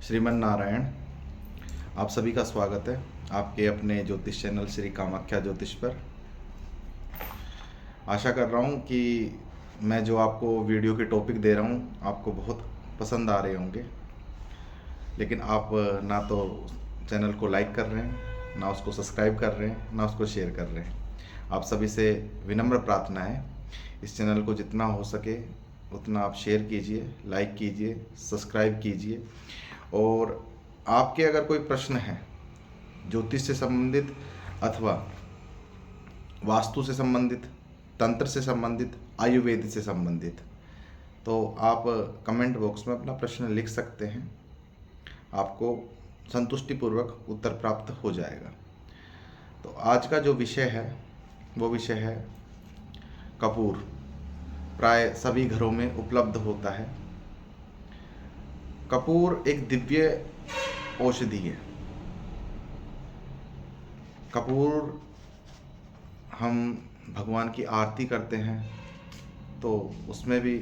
श्रीमन नारायण। आप सभी का स्वागत है आपके अपने ज्योतिष चैनल श्री कामाख्या ज्योतिष पर। आशा कर रहा हूँ कि मैं जो आपको वीडियो के टॉपिक दे रहा हूँ आपको बहुत पसंद आ रहे होंगे, लेकिन आप ना तो चैनल को लाइक कर रहे हैं, ना उसको सब्सक्राइब कर रहे हैं, ना उसको शेयर कर रहे हैं। आप सभी से विनम्र प्रार्थना है, इस चैनल को जितना हो सके उतना आप शेयर कीजिए, लाइक कीजिए, सब्सक्राइब कीजिए। और आपके अगर कोई प्रश्न है ज्योतिष से संबंधित अथवा वास्तु से संबंधित, तंत्र से संबंधित, आयुर्वेद से संबंधित, तो आप कमेंट बॉक्स में अपना प्रश्न लिख सकते हैं। आपको संतुष्टिपूर्वक उत्तर प्राप्त हो जाएगा। तो आज का जो विषय है वो विषय है कपूर। प्राय सभी घरों में उपलब्ध होता है। कपूर एक दिव्य औषधि है। कपूर हम भगवान की आरती करते हैं तो उसमें भी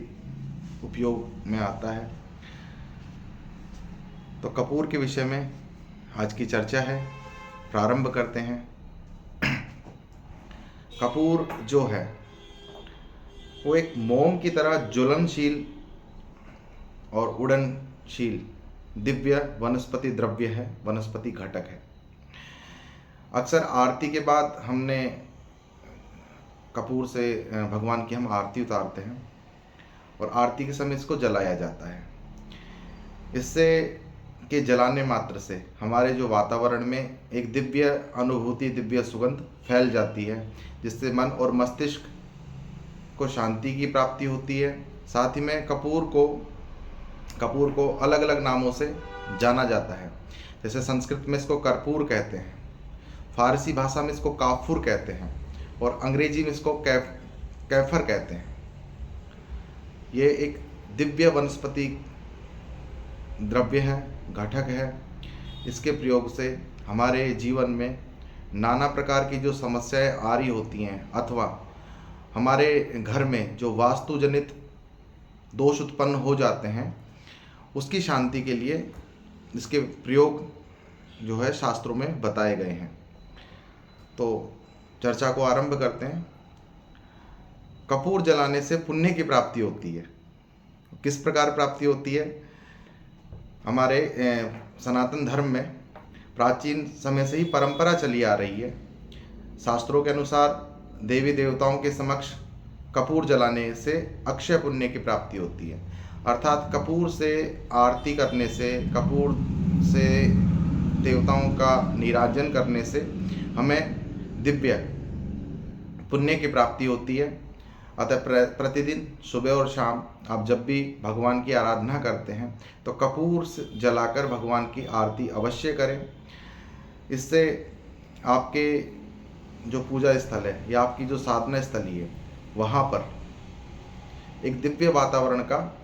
उपयोग में आता है। तो कपूर के विषय में आज की चर्चा है। प्रारंभ करते हैं। कपूर जो है वो एक मोम की तरह ज्वलनशील और उड़नशील दिव्य वनस्पति द्रव्य है, वनस्पति घटक है। अक्सर आरती के बाद हमने कपूर से भगवान की हम आरती उतारते हैं और आरती के समय इसको जलाया जाता है। इससे के जलाने मात्र से हमारे जो वातावरण में एक दिव्य अनुभूति, दिव्य सुगंध फैल जाती है, जिससे मन और मस्तिष्क को शांति की प्राप्ति होती है। साथ ही में कपूर को अलग अलग नामों से जाना जाता है। जैसे संस्कृत में इसको कर्पूर कहते हैं, फारसी भाषा में इसको काफूर कहते हैं और अंग्रेजी में इसको कैफर कहते हैं। ये एक दिव्य वनस्पति द्रव्य है, घटक है। इसके प्रयोग से हमारे जीवन में नाना प्रकार की जो समस्याएं आ रही होती हैं अथवा हमारे घर में जो वास्तु जनित दोष उत्पन्न हो जाते हैं, उसकी शांति के लिए इसके प्रयोग जो है शास्त्रों में बताए गए हैं। तो चर्चा को आरंभ करते हैं। कपूर जलाने से पुण्य की प्राप्ति होती है। किस प्रकार प्राप्ति होती है? हमारे सनातन धर्म में प्राचीन समय से ही परंपरा चली आ रही है। शास्त्रों के अनुसार देवी देवताओं के समक्ष कपूर जलाने से अक्षय पुण्य की प्राप्ति होती है। अर्थात कपूर से आरती करने से, कपूर से देवताओं का निराजन करने से हमें दिव्य पुण्य की प्राप्ति होती है। अतः प्रतिदिन सुबह और शाम आप जब भी भगवान की आराधना करते हैं तो कपूर जलाकर भगवान की आरती अवश्य करें। इससे आपके जो पूजा स्थल है या आपकी जो साधना स्थली है वहाँ पर एक दिव्य वातावरण का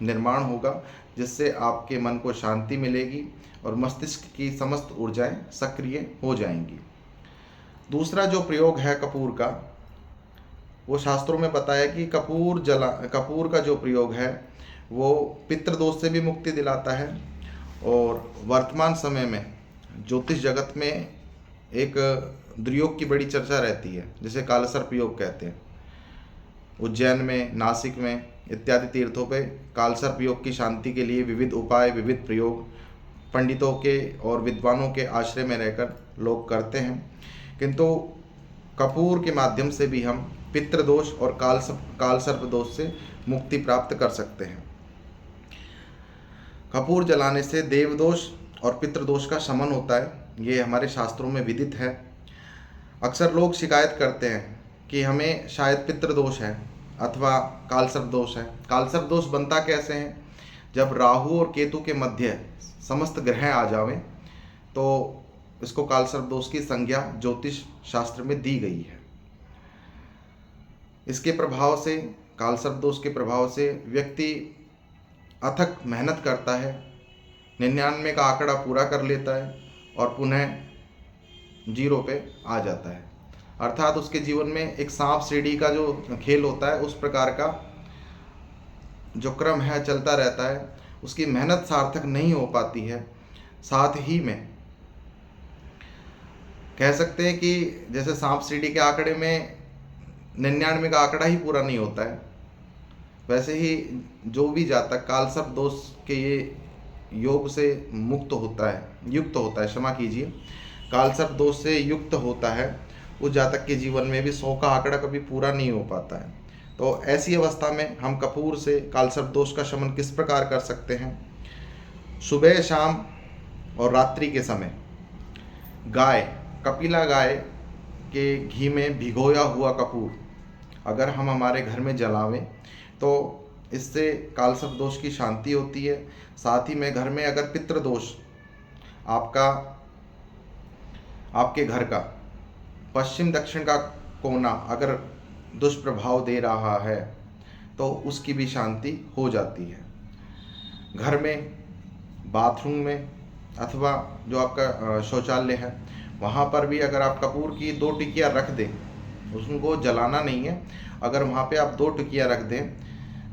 निर्माण होगा, जिससे आपके मन को शांति मिलेगी और मस्तिष्क की समस्त ऊर्जाएं सक्रिय हो जाएंगी। दूसरा जो प्रयोग है कपूर का, वो शास्त्रों में बताया कि कपूर का जो प्रयोग है वो पितृदोष से भी मुक्ति दिलाता है। और वर्तमान समय में ज्योतिष जगत में एक दुर्योग की बड़ी चर्चा रहती है, जिसे कालसर्प योग कहते हैं। उज्जैन में, नासिक में इत्यादि तीर्थों पे कालसर्प योग की शांति के लिए विविध उपाय, विविध प्रयोग पंडितों के और विद्वानों के आश्रय में रहकर लोग करते हैं। किंतु कपूर के माध्यम से भी हम पितृदोष और कालसर्प दोष से मुक्ति प्राप्त कर सकते हैं। कपूर जलाने से देवदोष और पितृदोष का शमन होता है, ये हमारे शास्त्रों में विदित है। अक्सर लोग शिकायत करते हैं कि हमें शायद पितृदोष है अथवा कालसर्प दोष है। कालसर्प दोष बनता कैसे है? जब राहु और केतु के मध्य समस्त ग्रह आ जावें तो इसको कालसर्प दोष की संज्ञा ज्योतिष शास्त्र में दी गई है। इसके प्रभाव से, कालसर्प दोष के प्रभाव से व्यक्ति अथक मेहनत करता है, 99 का आंकड़ा पूरा कर लेता है और पुनः 0 पे आ जाता है। अर्थात उसके जीवन में एक सांप सीढ़ी का जो खेल होता है उस प्रकार का जो क्रम है चलता रहता है। उसकी मेहनत सार्थक नहीं हो पाती है। साथ ही में कह सकते हैं कि जैसे सांप सीढ़ी के आंकड़े में 99 का आंकड़ा ही पूरा नहीं होता है, वैसे ही जो भी जातक कालसर्प दोष के ये योग से मुक्त होता है, युक्त होता है, क्षमा कीजिए, कालसर्प दोष से युक्त होता है, उस जातक के जीवन में भी 100 का आंकड़ा कभी पूरा नहीं हो पाता है। तो ऐसी अवस्था में हम कपूर से कालसर्प दोष का शमन किस प्रकार कर सकते हैं? सुबह, शाम और रात्रि के समय गाय, कपिला गाय के घी में भिगोया हुआ कपूर अगर हम हमारे घर में जलावें तो इससे कालसर्प दोष की शांति होती है। साथ ही में घर में अगर पितृ दोष आपके घर का पश्चिम दक्षिण का कोना अगर दुष्प्रभाव दे रहा है तो उसकी भी शांति हो जाती है। घर में, बाथरूम में अथवा जो आपका शौचालय है वहाँ पर भी अगर आप कपूर की 2 टिकियाँ रख दें, उसको जलाना नहीं है, अगर वहाँ पे आप 2 टिकियाँ रख दें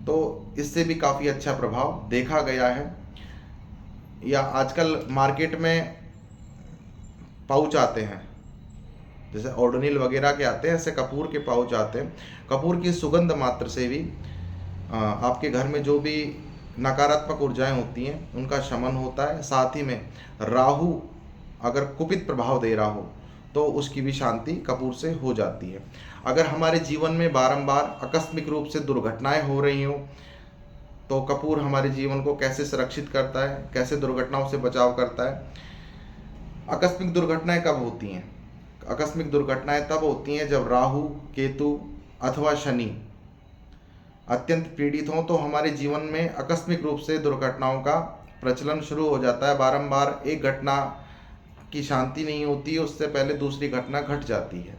तो इससे भी काफ़ी अच्छा प्रभाव देखा गया है। या आजकल मार्केट में पाउच आते हैं, जैसे ओडोनिल वगैरह के आते हैं, ऐसे कपूर के पाउच आते हैं। कपूर की सुगंध मात्र से भी आपके घर में जो भी नकारात्मक ऊर्जाएं होती हैं उनका शमन होता है। साथ ही में राहु अगर कुपित प्रभाव दे रहा हो तो उसकी भी शांति कपूर से हो जाती है। अगर हमारे जीवन में बारंबार आकस्मिक रूप से दुर्घटनाएं हो रही हो तो कपूर हमारे जीवन को कैसे सुरक्षित करता है, कैसे दुर्घटनाओं से बचाव करता है? आकस्मिक दुर्घटनाएं कब होती हैं? आकस्मिक दुर्घटनाएं तब होती हैं जब राहु, केतु अथवा शनि अत्यंत पीड़ित हों, तो हमारे जीवन में आकस्मिक रूप से दुर्घटनाओं का प्रचलन शुरू हो जाता है। बारंबार एक घटना की शांति नहीं होती है, उससे पहले दूसरी घटना घट जाती है।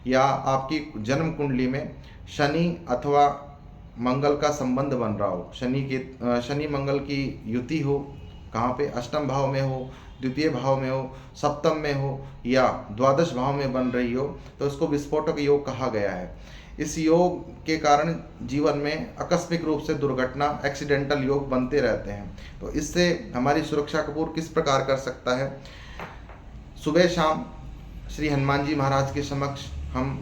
या आपकी जन्म कुंडली में शनि अथवा मंगल का संबंध बन रहा हो, शनि मंगल की युति हो, कहाँ पे? अष्टम भाव में हो, द्वितीय भाव में हो, सप्तम में हो या द्वादश भाव में बन रही हो, तो इसको विस्फोटक योग कहा गया है। इस योग के कारण जीवन में आकस्मिक रूप से दुर्घटना, एक्सीडेंटल योग बनते रहते हैं। तो इससे हमारी सुरक्षा कपूर किस प्रकार कर सकता है? सुबह शाम श्री हनुमान जी महाराज के समक्ष हम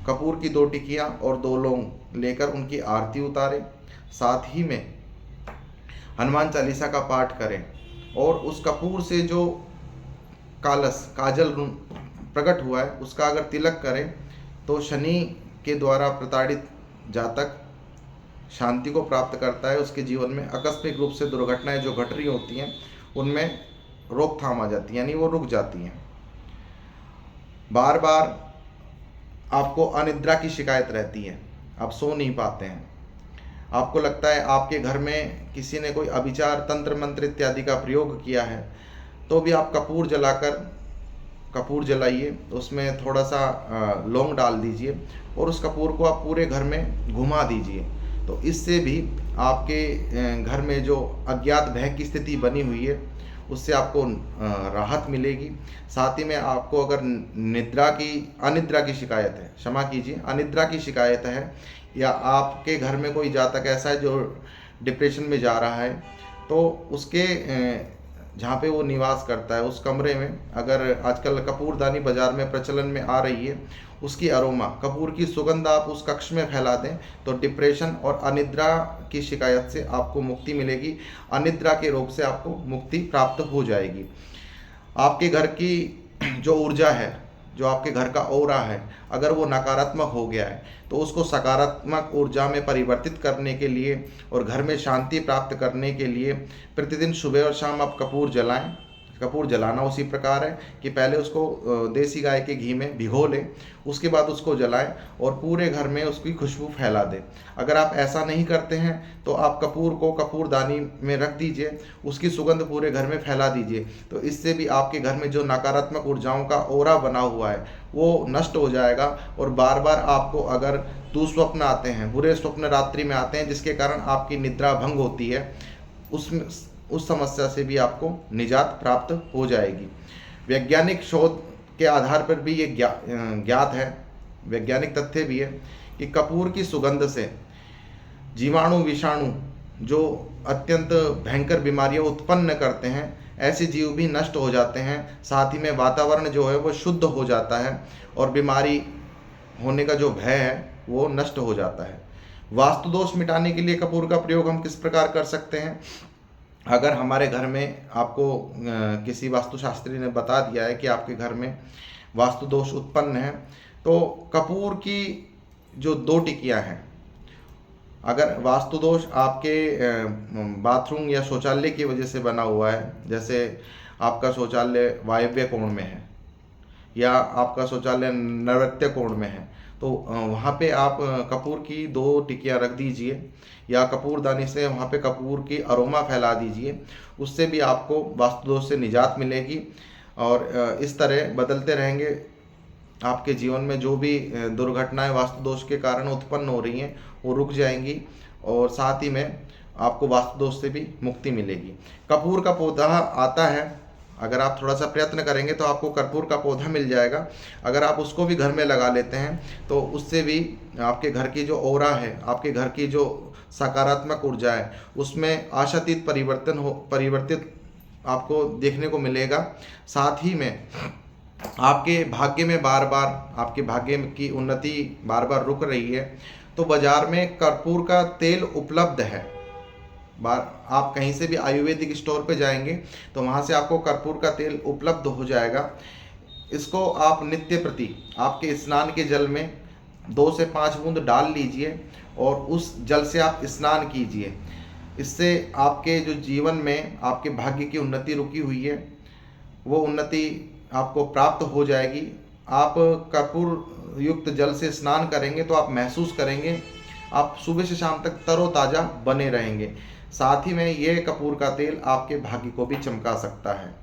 कपूर की 2 टिकियाँ और 2 लौंग लेकर उनकी आरती उतारें। साथ ही में हनुमान चालीसा का पाठ करें और उस कपूर से जो काजल प्रकट हुआ है उसका अगर तिलक करें तो शनि के द्वारा प्रताड़ित जातक शांति को प्राप्त करता है। उसके जीवन में आकस्मिक रूप से दुर्घटनाएं जो घट रही होती हैं उनमें रोकथाम आ जाती है, यानी वो रुक जाती हैं। बार बार आपको अनिद्रा की शिकायत रहती है, आप सो नहीं पाते हैं, आपको लगता है आपके घर में किसी ने कोई अभिचार, तंत्र मंत्र इत्यादि का प्रयोग किया है, तो भी आप कपूर जलाइए, उसमें थोड़ा सा लौंग डाल दीजिए और उस कपूर को आप पूरे घर में घुमा दीजिए। तो इससे भी आपके घर में जो अज्ञात भय की स्थिति बनी हुई है उससे आपको राहत मिलेगी। साथ ही में आपको अगर अनिद्रा की शिकायत है, क्षमा कीजिए, अनिद्रा की शिकायत है, या आपके घर में कोई जातक ऐसा है जो डिप्रेशन में जा रहा है, तो उसके जहाँ पे वो निवास करता है उस कमरे में अगर आजकल कपूरदानी बाज़ार में प्रचलन में आ रही है, उसकी अरोमा, कपूर की सुगंध आप उस कक्ष में फैला दें तो डिप्रेशन और अनिद्रा की शिकायत से आपको मुक्ति मिलेगी। अनिद्रा के रोग से आपको मुक्ति प्राप्त हो जाएगी। आपके घर की जो ऊर्जा है, जो आपके घर का ऑरा है, अगर वो नकारात्मक हो गया है तो उसको सकारात्मक ऊर्जा में परिवर्तित करने के लिए और घर में शांति प्राप्त करने के लिए प्रतिदिन सुबह और शाम आप कपूर जलाएं। कपूर जलाना उसी प्रकार है कि पहले उसको देसी गाय के घी में भिगो लें, उसके बाद उसको जलाएं और पूरे घर में उसकी खुशबू फैला दें। अगर आप ऐसा नहीं करते हैं तो आप कपूर को कपूरदानी में रख दीजिए, उसकी सुगंध पूरे घर में फैला दीजिए। तो इससे भी आपके घर में जो नकारात्मक ऊर्जाओं का ओरा बना हुआ है वो नष्ट हो जाएगा। और बार बार आपको अगर दुस्वप्न आते हैं, बुरे स्वप्न रात्रि में आते हैं जिसके कारण आपकी निद्रा भंग होती है, उस समस्या से भी आपको निजात प्राप्त हो जाएगी। वैज्ञानिक शोध के आधार पर भी ये ज्ञात है, वैज्ञानिक तथ्य भी है कि कपूर की सुगंध से जीवाणु, विषाणु जो अत्यंत भयंकर बीमारियां उत्पन्न करते हैं, ऐसे जीव भी नष्ट हो जाते हैं। साथ ही में वातावरण जो है वो शुद्ध हो जाता है और बीमारी होने का जो भय है वो नष्ट हो जाता है। वास्तु दोष मिटाने के लिए कपूर का प्रयोग हम किस प्रकार कर सकते हैं? अगर हमारे घर में आपको किसी वास्तुशास्त्री ने बता दिया है कि आपके घर में वास्तु दोष उत्पन्न है, तो कपूर की जो 2 टिकियां हैं, अगर वास्तु दोष आपके बाथरूम या शौचालय की वजह से बना हुआ है, जैसे आपका शौचालय वायव्य कोण में है या आपका शौचालय नैऋत्य कोण में है, तो वहाँ पे आप कपूर की 2 टिकियाँ रख दीजिए या कपूरदानी से वहाँ पे कपूर की अरोमा फैला दीजिए। उससे भी आपको वास्तु दोष से निजात मिलेगी और इस तरह बदलते रहेंगे। आपके जीवन में जो भी दुर्घटनाएं वास्तु दोष के कारण उत्पन्न हो रही हैं वो रुक जाएंगी और साथ ही में आपको वास्तु दोष से भी मुक्ति मिलेगी। कपूर का पौधा आता है, अगर आप थोड़ा सा प्रयत्न करेंगे तो आपको कपूर का पौधा मिल जाएगा। अगर आप उसको भी घर में लगा लेते हैं तो उससे भी आपके घर की जो ऑरा है, आपके घर की जो सकारात्मक ऊर्जा है, उसमें आशातीत परिवर्तित आपको देखने को मिलेगा। साथ ही में आपके भाग्य में आपके भाग्य की उन्नति बार बार रुक रही है, तो बाजार में कपूर का तेल उपलब्ध है। आप कहीं से भी आयुर्वेदिक स्टोर पे जाएंगे तो वहाँ से आपको कपूर का तेल उपलब्ध हो जाएगा। इसको आप नित्य प्रति आपके स्नान के जल में 2 से 5 बूंद डाल लीजिए और उस जल से आप स्नान कीजिए। इससे आपके जो जीवन में आपके भाग्य की उन्नति रुकी हुई है वो उन्नति आपको प्राप्त हो जाएगी। आप कपूर युक्त जल से स्नान करेंगे तो आप महसूस करेंगे आप सुबह से शाम तक तरोताज़ा बने रहेंगे। साथ ही में यह कपूर का तेल आपके भाग्य को भी चमका सकता है।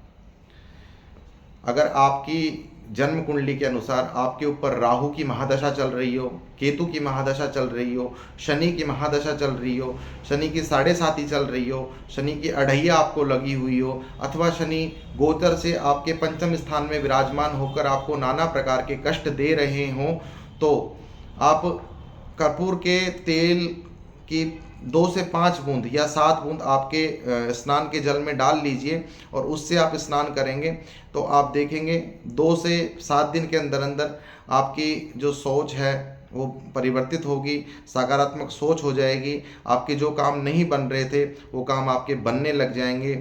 अगर आपकी जन्म कुंडली के अनुसार आपके ऊपर राहु की महादशा चल रही हो, केतु की महादशा चल रही हो, शनि की महादशा चल रही हो, शनि की 7.5 चल रही हो, शनि की अढ़ैया आपको लगी हुई हो, अथवा शनि गोचर से आपके 5वें स्थान में विराजमान होकर आपको नाना प्रकार के कष्ट दे रहे हों, तो आप कपूर के तेल की 2 से 5 बूंद या 7 बूंद आपके स्नान के जल में डाल लीजिए और उससे आप स्नान करेंगे तो आप देखेंगे 2 से 7 दिन के अंदर अंदर आपकी जो सोच है वो परिवर्तित होगी, सकारात्मक सोच हो जाएगी। आपके जो काम नहीं बन रहे थे वो काम आपके बनने लग जाएंगे।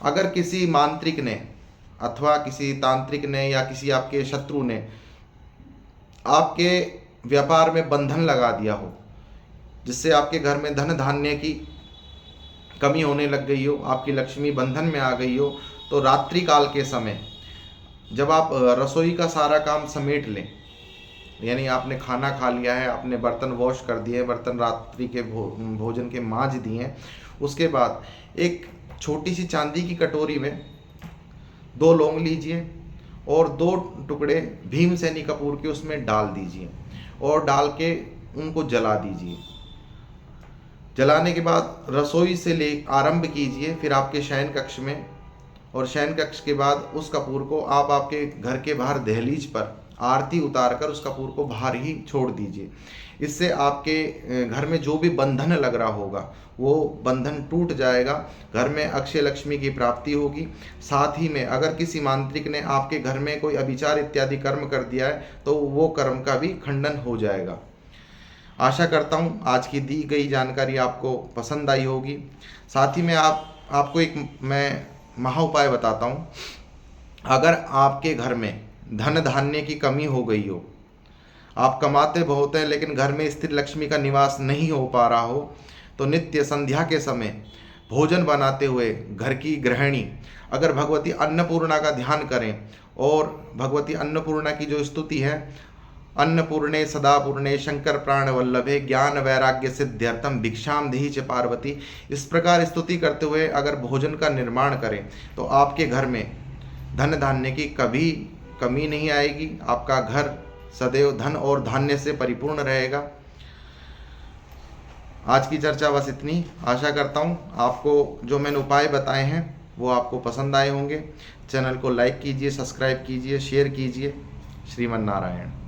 अगर किसी मांत्रिक ने अथवा किसी तांत्रिक ने या किसी आपके शत्रु ने आपके व्यापार में बंधन लगा दिया हो, जिससे आपके घर में धन धान्य की कमी होने लग गई हो, आपकी लक्ष्मी बंधन में आ गई हो, तो रात्रि काल के समय जब आप रसोई का सारा काम समेट लें, यानी आपने खाना खा लिया है, आपने बर्तन वॉश कर दिए, बर्तन रात्रि के भोजन के मांज दिए, उसके बाद एक छोटी सी चांदी की कटोरी में 2 लौंग लीजिए और 2 टुकड़े भीमसेनी कपूर के उसमें डाल दीजिए और डाल के उनको जला दीजिए। जलाने के बाद रसोई से ले आरंभ कीजिए, फिर आपके शयन कक्ष में, और शयन कक्ष के बाद उस कपूर को आप आपके घर के बाहर दहलीज पर आरती उतार कर उस कपूर को बाहर ही छोड़ दीजिए। इससे आपके घर में जो भी बंधन लग रहा होगा वो बंधन टूट जाएगा, घर में अक्षय लक्ष्मी की प्राप्ति होगी। साथ ही में अगर किसी मांत्रिक ने आपके घर में कोई अभिचार इत्यादि कर्म कर दिया है तो वो कर्म का भी खंडन हो जाएगा। आशा करता हूँ आज की दी गई जानकारी आपको पसंद आई होगी। साथ ही में आपको एक मैं महा उपाय बताता हूँ। अगर आपके घर में धन धान्य की कमी हो गई हो, आप कमाते बहुत हैं लेकिन घर में स्थिर लक्ष्मी का निवास नहीं हो पा रहा हो, तो नित्य संध्या के समय भोजन बनाते हुए घर की गृहिणी अगर भगवती अन्नपूर्णा का ध्यान करें और भगवती अन्नपूर्णा की जो स्तुति है, अन्नपूर्णे सदा पूर्णे शंकर प्राण वल्लभे ज्ञान वैराग्य सिद्ध्यर्थम भिक्षाम देहि च पार्वती, इस प्रकार स्तुति करते हुए अगर भोजन का निर्माण करें तो आपके घर में धन धान्य की कभी कमी नहीं आएगी। आपका घर सदैव धन और धान्य से परिपूर्ण रहेगा। आज की चर्चा बस इतनी। आशा करता हूँ आपको जो मैंने उपाय बताए हैं वो आपको पसंद आए होंगे। चैनल को लाइक कीजिए, सब्सक्राइब कीजिए, शेयर कीजिए। श्रीमन नारायण।